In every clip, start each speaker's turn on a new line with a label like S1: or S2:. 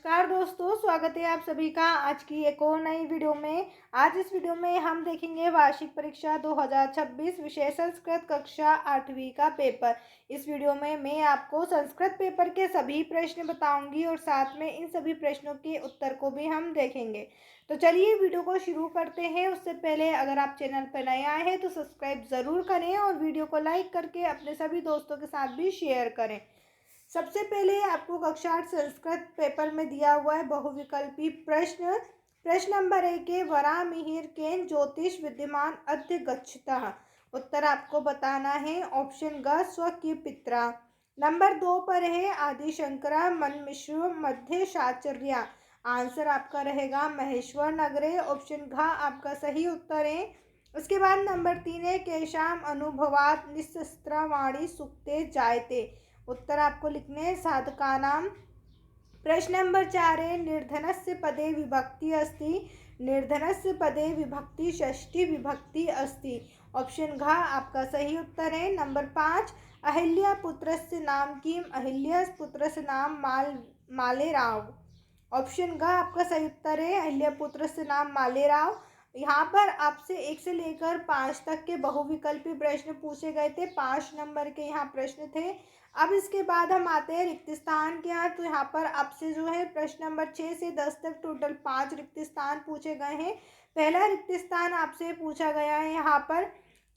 S1: नमस्कार दोस्तों, स्वागत है आप सभी का आज की एक और नई वीडियो में। आज इस वीडियो में हम देखेंगे वार्षिक परीक्षा 2026 विषय संस्कृत कक्षा 8वीं का पेपर। इस वीडियो में मैं आपको संस्कृत पेपर के सभी प्रश्न बताऊंगी और साथ में इन सभी प्रश्नों के उत्तर को भी हम देखेंगे। तो चलिए वीडियो को शुरू करते हैं। उससे पहले अगर आप चैनल पर नए आए हैं तो सब्सक्राइब ज़रूर करें और वीडियो को लाइक करके अपने सभी दोस्तों के साथ भी शेयर करें। सबसे पहले आपको कक्षा 8 संस्कृत पेपर में दिया हुआ है बहुविकल्पी प्रश्न। प्रश्न नंबर 1 है वरामिहिर केन ज्योतिष विद्यमान अद्य गच्छतः। उत्तर आपको बताना है ऑप्शन ग स्वकीय पित्रा। नंबर 2 पर है आदि शंकरा मन मिश्र मध्य शाचर्या। आंसर आपका रहेगा महेश्वर नगरे। ऑप्शन घ आपका सही उत्तर है। उसके बाद नंबर 3 है केशाम अनुभवात निशस्त्रवाणी सुक्ते जायते। उत्तर आपको लिखने हैं साधकानाम। प्रश्न नंबर 4 है निर्धनस्य पदे विभक्ति अस्ति। निर्धनस्य पदे विभक्ति षष्ठी विभक्ति अस्ति। ऑप्शन घ आपका सही उत्तर है। नंबर 5 अहिल्या पुत्रस्य नाम किम। अहिल्या पुत्रस्य नाम मालेराव। ऑप्शन घ आपका सही उत्तर है अहिल्या पुत्रस्य नाम मालेराव। यहाँ पर आपसे 1 से लेकर 5 तक के बहुविकल्पी प्रश्न पूछे गए थे। 5 नंबर के यहाँ प्रश्न थे। अब इसके बाद हम आते हैं रिक्त स्थान के यहाँ। तो यहाँ पर आपसे जो है प्रश्न नंबर 6 से 10 तक टोटल 5 रिक्त स्थान पूछे गए हैं। पहला रिक्त स्थान आपसे पूछा गया है यहाँ पर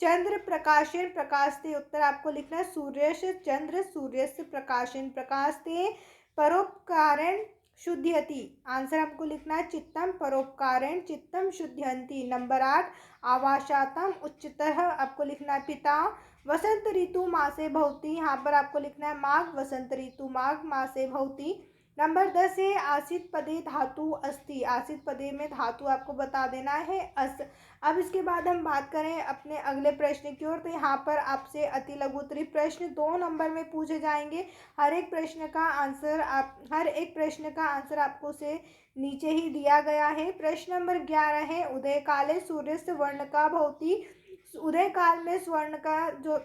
S1: चंद्र प्रकाशन प्रकाशते। उत्तर आपको लिखना है सूर्यस्य चंद्र सूर्यस्य प्रकाशन प्रकाशते परोपकारेण शुद्धयति। आंसर आपको लिखना है चित्तम परोपकारेण चित्तम शुद्धयन्ति। नंबर 8 आवासातम उच्चतः आपको लिखना है पिता। वसंत ऋतु मासे भवति। यहाँ पर आपको लिखना है माघ वसंत ऋतु माघ मासे भवति। नंबर 10 है आसित पदे धातु अस्ति। आसित पदे में धातु आपको बता देना है अस। अब इसके बाद हम बात करें अपने अगले प्रश्न की ओर। तो यहाँ पर आपसे अति लघु उत्तरीय प्रश्न 2 नंबर में पूछे जाएंगे। हर एक प्रश्न का आंसर आपको से नीचे ही दिया गया है। प्रश्न नंबर 11 है उदय काले सूर्य से वर्ण का भवति। उदय काल में स्वर्ण का जो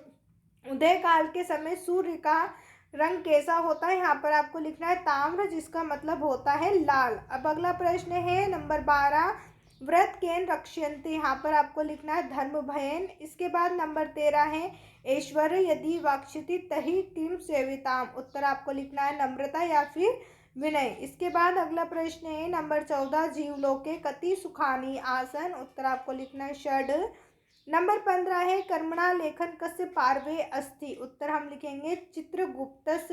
S1: उदय काल के समय सूर्य का रंग कैसा होता है। यहाँ पर आपको लिखना है ताम्र जिसका मतलब होता है लाल। अब अगला प्रश्न है नंबर 12 व्रत केन रक्ष्यन्ते। यहाँ पर आपको लिखना है धर्म भयन। इसके बाद नंबर 13 है ऐश्वर्य यदि वाक्षति तहि किम सेविताम। उत्तर आपको लिखना है नम्रता या फिर विनय। इसके बाद अगला प्रश्न है नंबर 14 जीवलोके कति सुखानी आसन। उत्तर आपको लिखना है षड। नंबर 15 है कर्मणा लेखन कस्य पार्वे अस्ति। उत्तर हम लिखेंगे चित्रगुप्तस।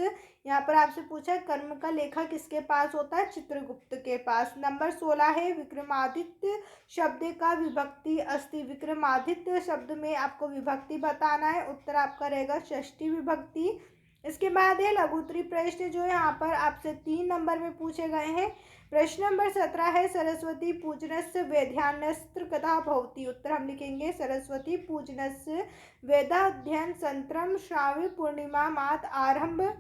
S1: यहाँ पर आपसे पूछा कर्म का लेखा किसके पास होता है चित्रगुप्त के पास। नंबर 16 है विक्रमादित्य शब्द का विभक्ति अस्ति। विक्रमादित्य शब्द में आपको विभक्ति बताना है। उत्तर आपका रहेगा षष्ठी विभक्ति। इसके बाद है लघु उत्तरीय प्रश्न जो यहाँ पर आपसे 3 नंबर में पूछे गए हैं। प्रश्न नंबर 17 है सरस्वती पूजनस्य वेद्यान्यस्त्र कथा भवति। उत्तर हम लिखेंगे सरस्वती पूजनस्य वेदाध्ययन संत्रम श्रावण पूर्णिमा मात आरंभ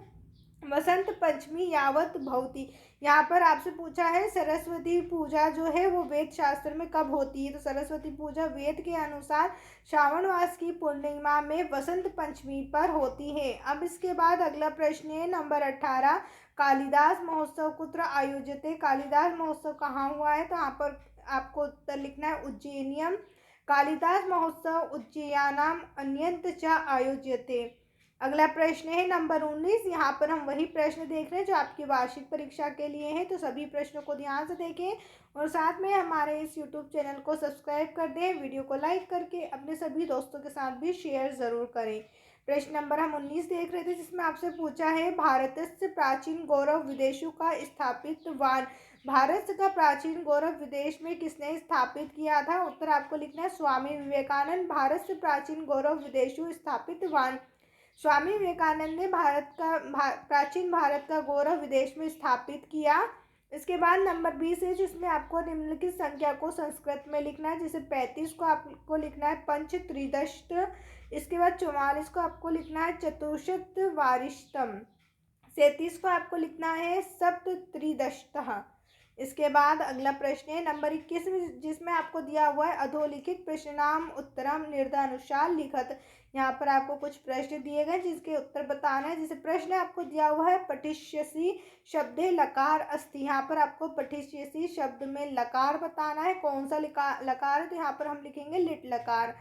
S1: वसंत पंचमी यावत भवति। यहाँ पर आपसे पूछा है सरस्वती पूजा जो है वो वेद शास्त्र में कब होती है। तो सरस्वती पूजा वेद के अनुसार श्रावण मास की पूर्णिमा में वसंत पंचमी पर होती है। अब इसके बाद अगला प्रश्न है नंबर 18 कालिदास महोत्सव कुत्र आयोज्यते। कालिदास महोत्सव कहाँ हुआ है। तो यहाँ पर आपको उत्तर लिखना है उज्जैनियम। कालिदास महोत्सव उज्जैयानाम अन्यंत च आयोज्यते। अगला प्रश्न है नंबर 19। यहाँ पर हम वही प्रश्न देख रहे हैं जो आपकी वार्षिक परीक्षा के लिए हैं। तो सभी प्रश्नों को ध्यान से देखें और साथ में हमारे इस YouTube चैनल को सब्सक्राइब कर दें। वीडियो को लाइक करके अपने सभी दोस्तों के साथ भी शेयर ज़रूर करें। प्रश्न नंबर हम 19 देख रहे थे जिसमें आपसे पूछा है भारत से प्राचीन गौरव विदेशों का स्थापित वान। भारत का प्राचीन गौरव विदेश में किसने स्थापित किया था। उत्तर आपको लिखना है स्वामी विवेकानंद। भारत से प्राचीन गौरव विदेशों स्थापित वान। स्वामी विवेकानंद ने प्राचीन भारत का गौरव विदेश में स्थापित किया। इसके बाद नंबर 20 है जिसमें आपको निम्नलिखित संख्या को संस्कृत में लिखना है। जैसे 35 को आपको लिखना है पंच त्रिदष्ट। इसके बाद 44 को आपको लिखना है चतुर्शत वारिष्ठम। 37 को आपको लिखना है सप्त त्रिदष्टः। इसके बाद अगला प्रश्न है नंबर 21 में, जिसमें आपको दिया हुआ है अधोलिखित प्रश्न नाम उत्तरम निर्धानुसार लिखत। यहाँ पर आपको कुछ प्रश्न दिए गए जिसके उत्तर बताना है। जैसे प्रश्न आपको दिया हुआ है पठिष्यसि शब्दे लकार अस्ति। यहाँ पर आपको पठिष्यसि शब्द में लकार बताना है, कौन सा लकार है, तो यहाँ पर हम लिखेंगे लिट लकार।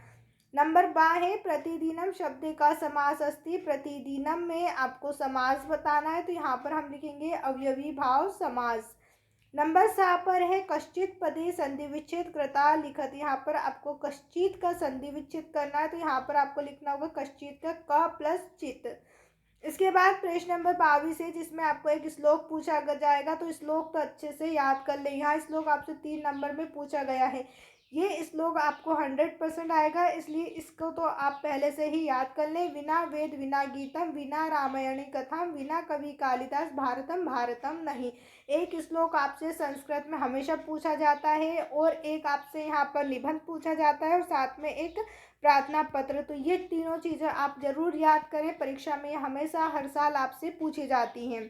S1: नंबर 12 है प्रतिदिनम शब्द का समास अस्ति। प्रतिदिनम में आपको समास बताना है, तो यहाँ पर हम लिखेंगे अवयवी भाव समास। नंबर 7 पर है कश्चित पदे संधि विच्छेद कृता लिखत। यहाँ पर आपको कश्चित का संधि विच्छेद करना है, तो यहाँ पर आपको लिखना होगा कश्चित का क प्लस चित। इसके बाद प्रश्न नंबर 22 है जिसमें आपको एक श्लोक पूछा जाएगा, तो श्लोक तो अच्छे से याद कर ले। यहाँ श्लोक आपसे 3 नंबर में पूछा गया है। ये श्लोक आपको 100% आएगा, इसलिए इसको तो आप पहले से ही याद कर लें। विना वेद विना गीतम विना रामायणी कथम विना कवि कालिदास भारतम भारतम नहीं। एक श्लोक आपसे संस्कृत में हमेशा पूछा जाता है, और एक आपसे यहाँ पर निबंध पूछा जाता है, और साथ में एक प्रार्थना पत्र। तो ये तीनों चीज़ें आप जरूर याद करें, परीक्षा में हमेशा हर साल आपसे पूछी जाती हैं।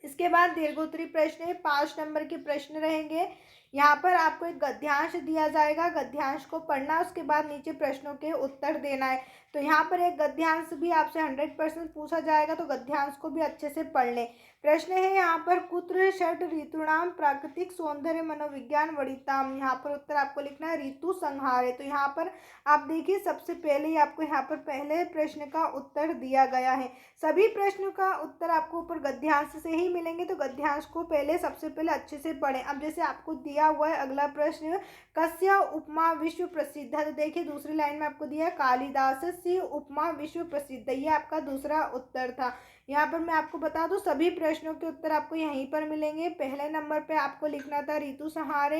S1: इसके बाद दीर्घोत्तरी प्रश्न है, 5 नंबर के प्रश्न रहेंगे। यहाँ पर आपको एक गद्यांश दिया जाएगा, गद्यांश को पढ़ना, उसके बाद नीचे प्रश्नों के उत्तर देना है। तो यहाँ पर एक गद्यांश भी आपसे 100% पूछा जाएगा, तो गद्यांश को भी अच्छे से पढ़ लें। प्रश्न है यहाँ पर कुत्र षड ऋतुणाम प्राकृतिक सौंदर्य मनोविज्ञान वरिताम। यहाँ पर उत्तर आपको लिखना है ऋतु संहार है। तो यहाँ पर आप देखिए सबसे पहले ही आपको यहाँ पर पहले प्रश्न का उत्तर दिया गया है। सभी प्रश्नों का उत्तर आपको ऊपर गद्यांश से ही मिलेंगे, तो गद्यांश को पहले सबसे पहले अच्छे से पढ़ें। अब जैसे आपको दिया हुआ है अगला प्रश्न, कस्य उपमा विश्व प्रसिद्ध है। तो देखिए दूसरी लाइन में आपको दिया है कालिदास से उपमा विश्व प्रसिद्ध, ये आपका दूसरा उत्तर था। यहाँ पर मैं आपको बता दूं सभी प्रश्नों के उत्तर आपको यहीं पर मिलेंगे। पहले नंबर पे आपको लिखना था ऋतु संहारे,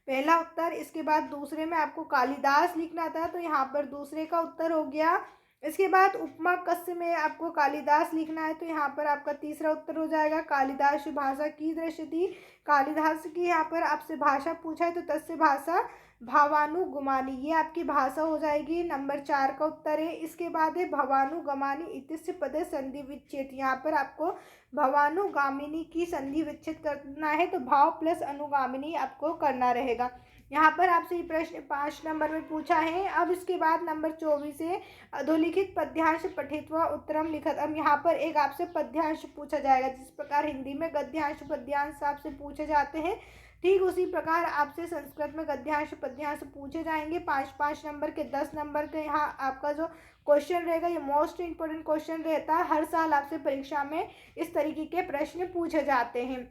S1: पहला उत्तर। इसके बाद दूसरे में आपको कालिदास लिखना था, तो यहाँ पर दूसरे का उत्तर हो गया। इसके बाद उपमा कस्य में आपको कालिदास लिखना है, तो यहाँ पर आपका तीसरा उत्तर हो जाएगा कालिदास भाषा की दृश्य थी। कालिदास की यहाँ पर आपसे भाषा पूछा है, तो तस्य भाषा भावानुगमानी, ये आपकी भाषा हो जाएगी। नंबर 4 का उत्तर है। इसके बाद है भवानुगमानी इतिस्य पदे संधि विच्छेद। यहाँ पर आपको भवानुगामिनी की संधि विच्छेद करना है, तो भाव प्लस अनुगामिनी आपको करना रहेगा। यहाँ पर आपसे ये प्रश्न 5 नंबर में पूछा है। अब इसके बाद नंबर 24 है अधोलिखित पद्यांश पठित्वा उत्तरम लिखत। अब यहाँ पर एक आपसे पद्यांश पूछा जाएगा, जिस प्रकार हिंदी में गद्यांश पद्यांश आपसे पूछे जाते हैं, ठीक उसी प्रकार आपसे संस्कृत में गद्यांश पद्यांश पूछे जाएंगे। 5-5 नंबर के 10 नंबर के यहाँ आपका जो क्वेश्चन रहेगा, ये मोस्ट इंपोर्टेंट क्वेश्चन रहता है। हर साल आपसे परीक्षा में इस तरीके के प्रश्न पूछे जाते हैं।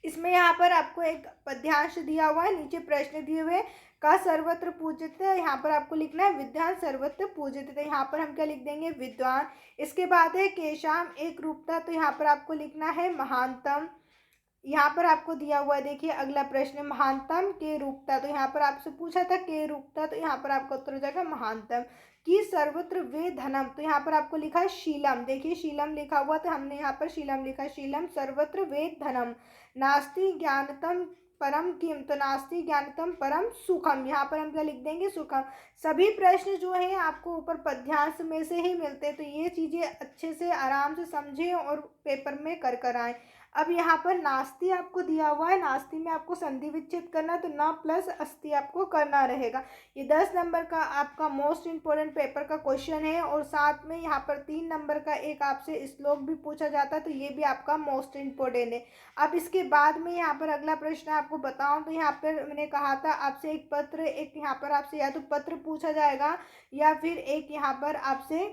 S1: इसमें यहाँ पर आपको एक पद्यांश दिया हुआ है, नीचे प्रश्न दिए हुए का सर्वत्र पूजित है। यहाँ पर आपको लिखना है विद्वान सर्वत्र पूजित है, यहाँ पर हम क्या लिख देंगे विद्वान। इसके बाद है केशाम एक रूपता, तो यहाँ पर आपको लिखना है महानतम। यहाँ पर आपको दिया हुआ है देखिए अगला प्रश्न महानतम के रूपता, तो यहाँ पर आपसे पूछा था के रूपता, तो यहाँ पर आपका उत्तर हो जाएगा महानतम। कि सर्वत्र वे धनम, तो यहाँ पर आपको लिखा है शीलम। देखिए शीलम लिखा हुआ, तो हमने यहाँ पर शीलम लिखा है, शीलम सर्वत्र वे धनम। नास्ति ज्ञानतम परम किम, तो नास्ति ज्ञानतम परम सुखम, यहाँ पर हम क्या लिख देंगे सुखम। सभी प्रश्न जो है आपको ऊपर पद्यांश में से ही मिलते हैं, तो ये चीज़ें अच्छे से आराम से समझें और पेपर में कर आएँ। अब यहाँ पर नास्ति आपको दिया हुआ है, नास्ति में आपको संधि विच्छेद करना, तो ना प्लस अस्ति आपको करना रहेगा। ये 10 नंबर का आपका मोस्ट इंपोर्टेंट पेपर का क्वेश्चन है, और साथ में यहाँ पर 3 नंबर का एक आपसे श्लोक भी पूछा जाता है, तो ये भी आपका मोस्ट इंपोर्टेंट है। अब इसके बाद में यहाँ पर अगला प्रश्न आपको बताऊँ, तो यहाँ पर मैंने कहा था आपसे एक पत्र, एक यहाँ पर आपसे या तो पत्र पूछा जाएगा, या फिर एक यहाँ पर आपसे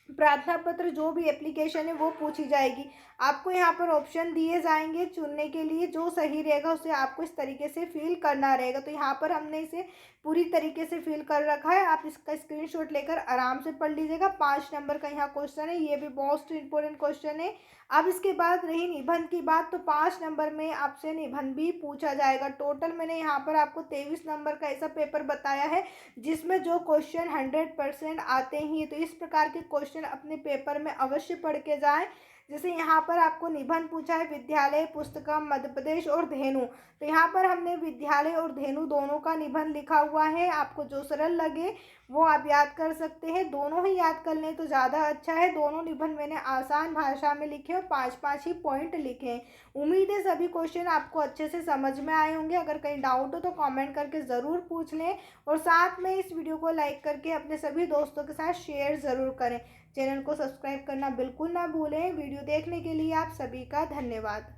S1: प्रार्थना पत्र, जो भी एप्लीकेशन है वो पूछी जाएगी। आपको यहाँ पर ऑप्शन दिए जाएंगे चुनने के लिए, जो सही रहेगा उसे आपको इस तरीके से फिल करना रहेगा। तो यहाँ पर हमने इसे पूरी तरीके से फिल कर रखा है, आप इसका स्क्रीनशॉट लेकर आराम से पढ़ लीजिएगा। 5 नंबर का यहाँ क्वेश्चन है, ये भी मोस्ट इंपोर्टेंट क्वेश्चन है। अब इसके बाद रही निबंध की बात, तो 5 नंबर में आपसे निबंध भी पूछा जाएगा। टोटल मैंने यहाँ पर आपको 23 नंबर का ऐसा पेपर बताया है जिसमें जो क्वेश्चन 100% आते ही, तो इस प्रकार के क्वेश्चन अपने पेपर में अवश्य पढ़ के जाएं। जैसे यहाँ पर आपको निबंध पूछा है विद्यालय, पुस्तकम, मध्य प्रदेश और धेनु। तो यहाँ पर हमने विद्यालय और धेनु दोनों का निबंध लिखा हुआ है। आपको जो सरल लगे वो आप याद कर सकते हैं। दोनों ही याद कर लें तो ज़्यादा अच्छा है। दोनों निबंध मैंने आसान भाषा में लिखे और 5-5 ही पॉइंट लिखे हैं। उम्मीद है सभी क्वेश्चन आपको अच्छे से समझ में आए होंगे। अगर कहीं डाउट हो तो कमेंट करके ज़रूर पूछ लें और साथ में इस वीडियो को लाइक करके अपने सभी दोस्तों के साथ शेयर ज़रूर करें। चैनल को सब्सक्राइब करना बिल्कुल ना भूलें। वीडियो देखने के लिए आप सभी का धन्यवाद।